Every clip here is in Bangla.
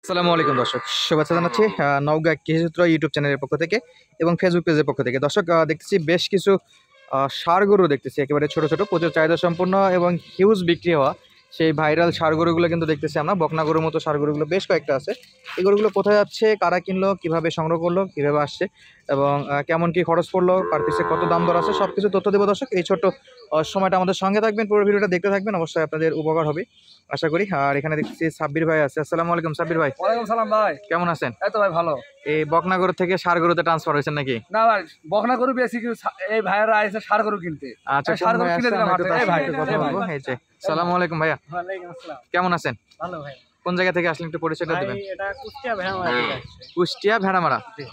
আসসালামু আলাইকুম দর্শক, শুভেচ্ছা জানাচ্ছি নওগাঁ কৃষিসূত্র ইউটিউব চ্যানেলের পক্ষ থেকে এবং ফেসবুক পেজের পক্ষ থেকে। দর্শক, দেখতেছি বেশ কিছু ষাঁড় গরু দেখতেছি, একেবারে ছোট ছোট, প্রচুর চাহিদা সম্পন্ন এবং হিউজ বিক্রি হওয়া সেই ভাইরাল ষাঁড় গরুগুলো কিন্তু দেখতেছি আমরা। বকনা গরুর মতো ষাঁড় গরুগুলো বেশ কয়েকটা আছে। এই গরুগুলো কোথায় যাচ্ছে, কারা কিনলো, কিভাবে সংগ্রহ করলো, কিভাবে আসছে এবং কেমন কি খরচ পড়লো, পার পিসে কত দাম দর আছে, সব কিছু তথ্য দেবো দর্শক। এই ছোট্ট সময়টা আমাদের সঙ্গে থাকবেন, পুরো ভিডিওটা দেখতে থাকবেন, অবশ্যই আপনাদের উপকার হবে আশা করি। আর এখানে দেখছি সাব্বির ভাই আছে। আসসালামু আলাইকুম সাব্বির ভাই। ওয়ালাইকুম সালাম ভাই, কেমন আছেন? এই তো ভাই ভালো। এই বকনাগর থেকে ষাঁড় গরুতে ট্রান্সফার হয়েছেন নাকি? না ভাই, বকনা গরু বেশি কেউ এই ভাইয়েরা আইছে ষাঁড় গরু কিনতে। আচ্ছা, ষাঁড় গরু কিনে দিলাম হাটে। এই ভাই, কথা বলবো। এই যে আসসালামু আলাইকুম ভাইয়া, ওয়ালাইকুম আসসালাম। কেমন আছেন? ভালো ভাই। কোন জায়গা থেকে আসলেন একটু পরিচয়টা ভাই দিবেন? এটা কুষ্টিয়া ভেড়ামারা থেকে আসছে। কুষ্টিয়া ভেড়ামারা। জি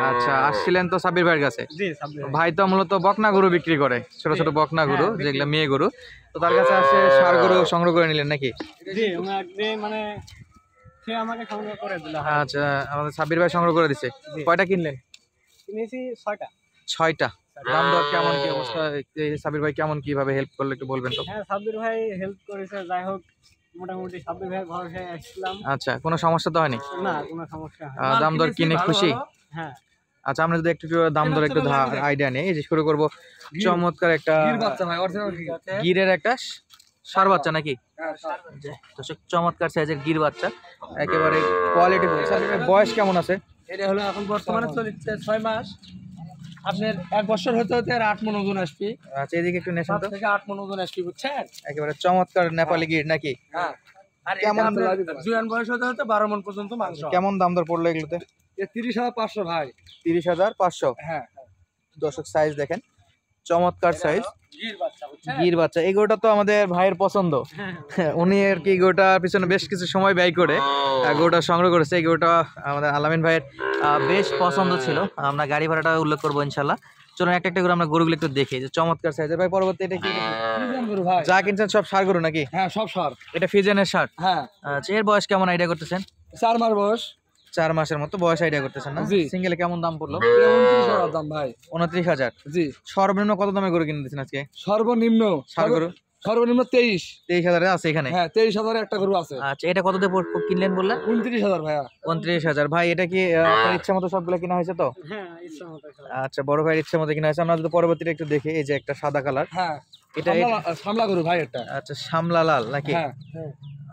আচ্ছা, আসছিলেন তো সাব্বির ভাইয়ের কাছে। জি সাব্বির ভাই। ভাই তো মূলত বকনা গরু বিক্রি করে, ছোট ছোট বকনা গরু, যেগুলো মেয়ে গরু। তো তার কাছে আসে ষাঁড় গরু সংগ্রহ করে নিলেন নাকি? জি ওনাকে মানে সে আমাকে সংগ্রহ করে দিল। আচ্ছা, আমাদের সাব্বির ভাই সংগ্রহ করে দিছে। কয়টা কিনলেন? কিনেছি 6টা। 6টা। দাম দর কেমন কি অবস্থা? এই সাব্বির ভাই কেমন কিভাবে হেল্প করলো একটু বলবেন তো? হ্যাঁ সাব্বির ভাই হেল্প করেছে, যাই হোক মোটামুটি সাব্বির ভাই ভরসায় আসছিলাম। আচ্ছা, কোনো সমস্যা তো হয়নি? না কোনো সমস্যা হয়। দাম দর কিনে খুশি? হ্যাঁ। আচ্ছা, আমরা যদি একটু দাম দর একটু আইডিয়া নেই, এই যে শুরু করবো। চমৎকার একটা গির বাচ্চা ভাই, অরিজিনাল গির। গিরের একটা ষাঁড় বাচ্চা নাকি? হ্যাঁ দর্শক, চমৎকার সাইজের গির বাচ্চা, একেবারে কোয়ালিটি। বয়স কেমন আছে? এটা হলো এখন বর্তমানে চলছে 6 মাস। আপনার 1 বছর হতে হতে আর 8 মণ ওজন আসবে। আচ্ছা, এদিকে একটু নেশন 7 তো। থেকে 8 মণ ওজন আসবে, বুঝছেন? একেবারে চমৎকার নেপালি গির নাকি? হ্যাঁ। আর কেমন কেমন জুয়ান বয়স হতে হতে 12 মণ পর্যন্ত মাংস। কেমন দাম দর পড়লো এগুলোতে? 30,500 ভাই। 30,500। হ্যাঁ। দর্শক, সাইজ দেখেন, চমৎকার সাইজ গির বাচ্চা, বুঝছেন? গির বাচ্চা। এই গরুটা তো আমাদের ভাইয়ের পছন্দ। উনি আর কি গরুটার পিছনে বেশ কিছু সময় ব্যয় করে গরুটা সংগ্রহ করেছে। এই গরুটা আমাদের আলামিন ভাইয়ের বেশ পছন্দ ছিল। আমরা গাড়ি ভাড়াটা উল্লেখ করবো ইনশাল্লাহ। চলুন একটা একটা করে আমরা গরুগুলো একটু দেখি, যে চমৎকার সাইজের। ভাই পরবর্তী এটা কি? ফ্রিজিয়ান গরু ভাই। যা কিনছেন সব ষাঁড় গরু নাকি? হ্যাঁ সব সার। এটা ফিজেনের ষাঁড়। হ্যাঁ। আচ্ছা, এর বয়স কেমন আইডিয়া করতেছেন? 4 মাস বয়স। 4 মাসের মতো বয়স আইডিয়া করতেছেন না? জি। সিঙ্গেলে কেমন দাম পড়লো? 29,000 দাম ভাই। 29,000। জি। সর্বনিম্ন কত দামে গরু কিনে দিচ্ছেন আজকে? সর্বনিম্ন ষাঁড় গরু সর্বনিম্ন 23। 23,000 আছে এখানে? হ্যাঁ 23,000 একটা গরু আছে। আচ্ছা, এটা কত দিয়ে কিনলেন বললেন? 29,000 ভাইয়া। 29,000। ভাই, এটা কি আপনার ইচ্ছা মতো সবগুলো কিনা হয়েছে তো? হ্যাঁ ইচ্ছা মতো। আচ্ছা, বড় ভাইয়ের ইচ্ছা মতো কিনা হয়েছে। আমরা যদি পরবর্তীটা একটু দেখি, এই যে একটা সাদা কালার, হ্যা এটা সামলা গরু ভাই এটা। আচ্ছা, শামলা লাল নাকি? হ্যাঁ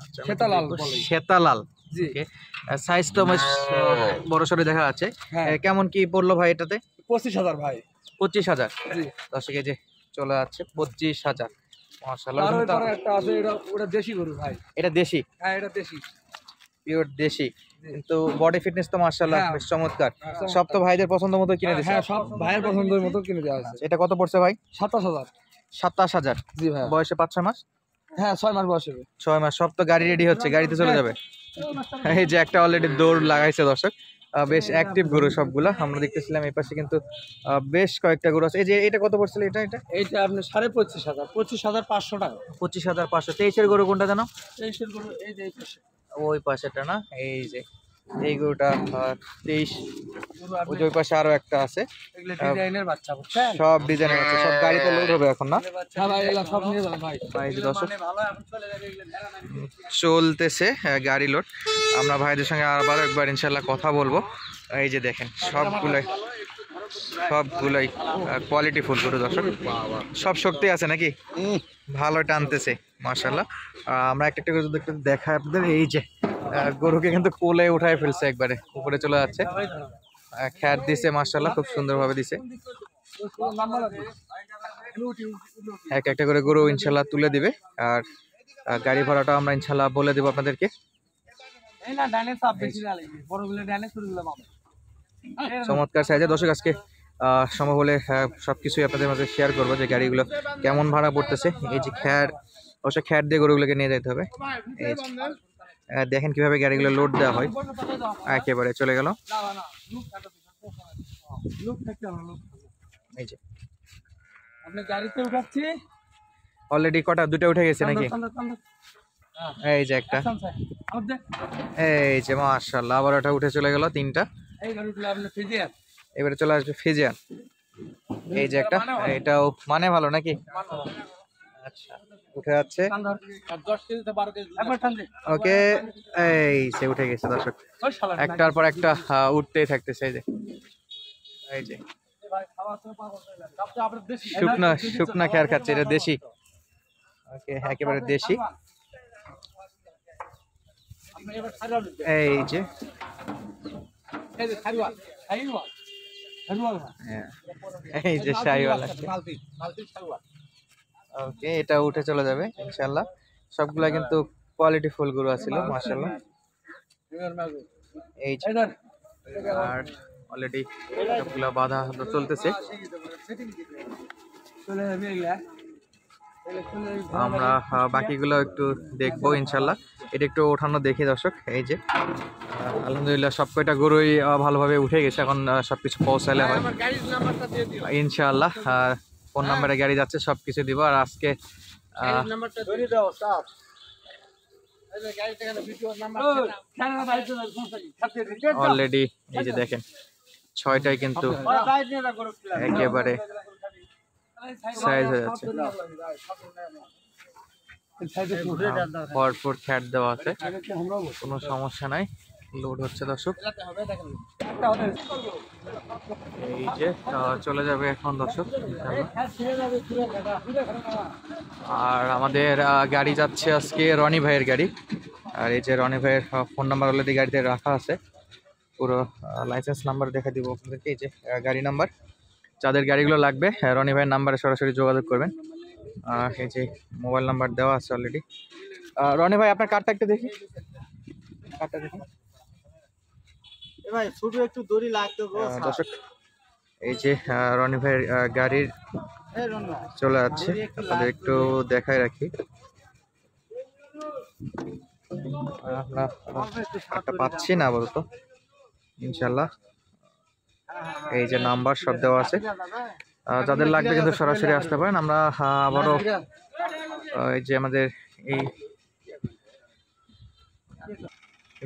আচ্ছা, শ্বেতা লাল বলে। শ্বেতা লাল। জি। সাইজ তো বেশ বড় সড়ো দেখা যাচ্ছে। হ্যাঁ। কেমন কি পড়লো ভাই এটাতে? 25,000 ভাই। 25,000। জি। দর্শক, এই যে চলে যাচ্ছে 25,000। মাশাআল্লাহ। আর ওইপারে একটা আছে, ওটা দেশি গরু ভাই। এটা দেশি? হ্যাঁ এটা দেশি। পিওর দেশি, কিন্তু বডি ফিটনেস তো মাশাআল্লাহ হ্যাঁ। বেশ চমৎকার। চমৎকার। সব তো ভাইদের পছন্দ মতো কিনে দিয়েছে। হ্যাঁ সব ভাইয়ের পছন্দের মতো কিনে দেওয়া হয়েছে। এটা কত পড়ছে ভাই? 27,000। 27,000। জি ভাই। বয়সে 5-6 মাস? হ্যাঁ 6 মাস বয়স হবে। 6 মাস। সব তো গাড়ি রেডি হচ্ছে, গাড়িতে চলে যাবে। এই যে একটা অলরেডি দৌড় লাগাইছে দর্শক। বেশ অ্যাক্টিভ গরু সবগুলা। আমরা দেখতেছিলাম এই পাশে কিন্তু বেশ কয়েকটা গরু আছে। এই যে এটা কত পড়ছিল? এটা এইটা আপনি 25,500। 25,500 টাকা। 25,500। 23-এর গরু কোনটা জানো? এই গরু এই যে এই পাশে। ওই পাশেটা না? এই যে এই গরুটা 23। ওই যে ওই পাশে আরো একটা আছে। এগুলো ডিজাইনের বাচ্চা, বুঝছেন? সব ডিজাইনের আছে, সব গাড়িতে লোড হবে এখন না? হ্যাঁ ভাই এগুলো সব নিয়ে যাবেন ভাই। এই যে দর্শক, মানে ভালো এখন চলে যাবে এগুলো ভেড়া নাকি। চলতেছে গাড়ি লোড। আমরা ভাইদের সঙ্গে আবার একবার ইনশাল্লাহ কথা বলবো। এই যে দেখেন, সবগুলাই কোয়ালিটি ফুল গরু দর্শক। সব শক্তি আছে নাকি? ভালো টানতেছে মাশাআল্লাহ। আমরা একটা একটা করে যদি একটু দেখাই আপনাদের, এই যে গরুকে কিন্তু কোলে উঠায় ফেলছে, একবারে উপরে চলে যাচ্ছে। খ্যাট দিছে মাশাআল্লাহ, খুব সুন্দরভাবে দিছে। এক একটা করে গরু ইনশাল্লাহ তুলে দিবে। আর গাড়ি ভাড়াটা আমরা ইনশাল্লাহ বলে দেবো আপনাদেরকে। এই না ডানে চাপ বেশি না লাগবে, বড়গুলো ডানে ছোটগুলো বামে। চমৎকার সাইজে দর্শক, আজকে সম্ভব হলে সবকিছুই আপনাদের মাঝে শেয়ার করবো, যে গাড়িগুলো কেমন ভাড়া পড়তেছে। এই যে খ্যাট, অবশ্যই খ্যাট দিয়ে গরুগুলোকে নিয়ে যেতে হবে। এই যে দেখেন কিভাবে গাড়িগুলো লোড দেওয়া হয়। একেবারে চলে গেল। এই যে আপনি গাড়িতে উঠাচ্ছি অলরেডি কটা? দুটো উঠে গেছে নাকি? এই যে একটা, এই যে মাশাআল্লাহ, আবার ওটা উঠে চলে গেল। 3টা। এই গাড়িগুলো আপনি ফিজিয়ান। এবারে চলে আসবে ফিজিয়ান। এই যে একটা, এটাও মানে ভালো নাকি? আচ্ছা উঠে যাচ্ছে। টান ধর। আর 10 কেজিতে 12 কেজি একবার টান দে। ওকে এই সে উঠে গেছে দর্শক, ওই শালা একটার পর একটা উঠতেই থাকতেছে। এই যে ভাই খাওয়া তো পাগল হয়ে গেল। সবচেয়ে আপনার দেশি শুকনা খেয়ার খাচ্ছে, এটা দেশি। ওকে একেবারে দেশি। আপনি এবার ছাড়াও দিন। এই যে এই যে ছাড়ুয়া ছাড়ুয়া ছাড়ুয়া হ্যাঁ, এই যে শাহিওয়াল। মালতি মালতি ছাড়ুয়া। ওকে এটা উঠে চলে যাবে ইনশাআল্লাহ। সবগুলা কিন্তু কোয়ালিটি ফুল গরু আছিল মাশাআল্লাহ। এবার মাগো এই যে এবার আর অলরেডি সবগুলা বাধা চলতেছে। চলে যাবে গিয়া আমরা বাকিগুলো একটু দেখবো ইনশাল্লাহ। এটা একটু ওঠানো দেখি দর্শক। এই যে আলহামদুলিল্লাহ সব কয়টা গরুই ভালোভাবে উঠে গেছে। এখন সবকিছু পৌঁছালে হয় আমার গাড়ির নাম্বারটা দিয়ে দিও। ইনশাআল্লাহ। কোন নাম্বারে গাড়ি যাচ্ছে সবকিছু দিব। আর আজকে গাড়ির নাম্বারটা দিয়ে দাও স্টাফ। এই যে গাড়িতে কেন ভিডিও নাম্বার কেন বাইরে না সমস্যা কি অলরেডি এই যে দেখেন 6টাই কিন্তু একেবারে সাইজ হয়ে যাচ্ছে। ভরপুর খ্যাট দেওয়া আছে, কোনো সমস্যা নাই। লোড হচ্ছে দর্শক। এই যে চলে যাবে এখন দর্শক আর আমাদের গাড়ি যাচ্ছে আজকে রনি ভাইয়ের গাড়ি। আর এই যে রনি ভাইয়ের ফোন নাম্বার অলরেডি গাড়িতে রাখা আছে, পুরো লাইসেন্স নাম্বার দেখা দিব আপনাদেরকে। এই যে গাড়ি নাম্বার, যাদের গাড়িগুলো লাগবে রনি ভাইয়ের নাম্বারে সরাসরি যোগাযোগ করবেন। এই যে মোবাইল নাম্বার দেওয়া আছে অলরেডি। রনি ভাই আপনার কার্ডটা একটু দেখি, কার্ডটা দেখি ভাই ছোট একটু দড়ি লাগতো গো দর্শক। এই যে রনি ভাইয়ের গাড়ির চলে যাচ্ছে, আপনাদের একটু দেখাই রাখি। আমরা একটা পাচ্ছি না আপাতত ইনশাল্লাহ। এই যে নাম্বার সব দেওয়া আছে, যাদের লাগবে কিন্তু সরাসরি আসতে পারেন। আমরা আবারও এই যে আমাদের এই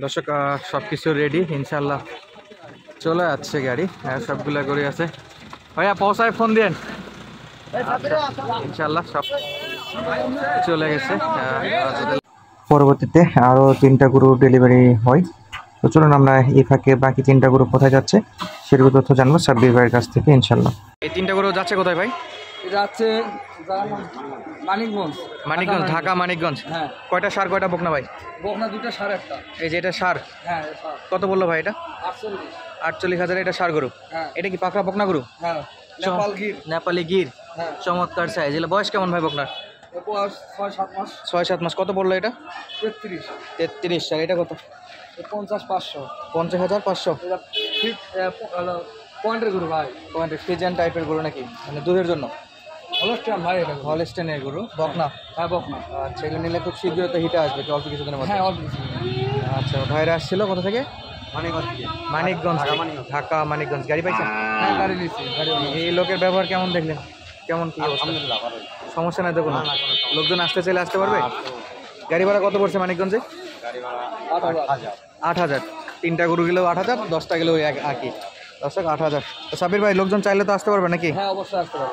দর্শক সবকিছু রেডি ইনশাল্লাহ, চলে যাচ্ছে গাড়ি। সবগুলা গাড়ি আছে ভাইয়া, পৌঁছায় ফোন দেন ইনশাল্লাহ। সব চলে গেছে। পরবর্তীতে আরো 3টা গরু ডেলিভারি হয়। তো চলুন আমরা এই ফাঁকে বাকি 3টা গরু কোথায় যাচ্ছে সেগুলো তথ্য জানবো সাব্বির ভাইয়ের কাছ থেকে ইনশাল্লাহ। এই 3টা গরু যাচ্ছে কোথায় ভাই? যাচ্ছে মানিকগঞ্জ। মানিকগঞ্জ, ঢাকা মানিকগঞ্জ। হ্যাঁ। কয়টা সার কয়টা বকনা ভাই? বকনা দুটো সাড়ে একটা। এই যে এটা সার, হ্যাঁ কত বললো ভাই এটা? 48। 48,000 এটা সার গরু। হ্যাঁ। এটা কি পাকড়া বকনা গরু? হ্যাঁ নেপাল গির। নেপালি গির, হ্যাঁ চমৎকার সাইজ। এগুলো বয়স কেমন ভাই বকনার? 6-7 মাস। 6-7 মাস। কত বললো এটা? 33। 33। আর এটা কত? 50-500। 50,500। এটা ঠিক পয়েন্টের গরু ভাই। পয়েন্ট ফ্রিজিয়ান টাইপের গরু নাকি, মানে দুধের জন্য? হলস্টাইন ভাই এটা। হলস্টেনের গরু বকনা। হ্যাঁ বকনা। আচ্ছা এগুলো নিলে খুব শীঘ্রই তো হিটে আসবে অল্প কিছুদিনের মধ্যে। হ্যাঁ অল্প কিছু। আচ্ছা ভাইরা আসছিল কোথা থেকে? মানিকগঞ্জ, ঢাকা মানিকগঞ্জ। গাড়ি পাইছেন? হ্যাঁ গাড়ি নিয়েছি। গাড়ি এই লোকের ব্যবহার কেমন দেখলেন? কেমন কি অবস্থা? সমস্যা নাই তো কোনো? লোকজন আসতে চাইলে আসতে পারবে? গাড়ি ভাড়া কত পড়ছে মানিকগঞ্জে? 8,000। 3টা গরু গেলেও 8,000, 10টা গেলেও একই। দর্শক 8,000। তো সাবির ভাই লোকজন চাইলে তো আসতে পারবে নাকি? হ্যাঁ অবশ্যই আসতে পারবে।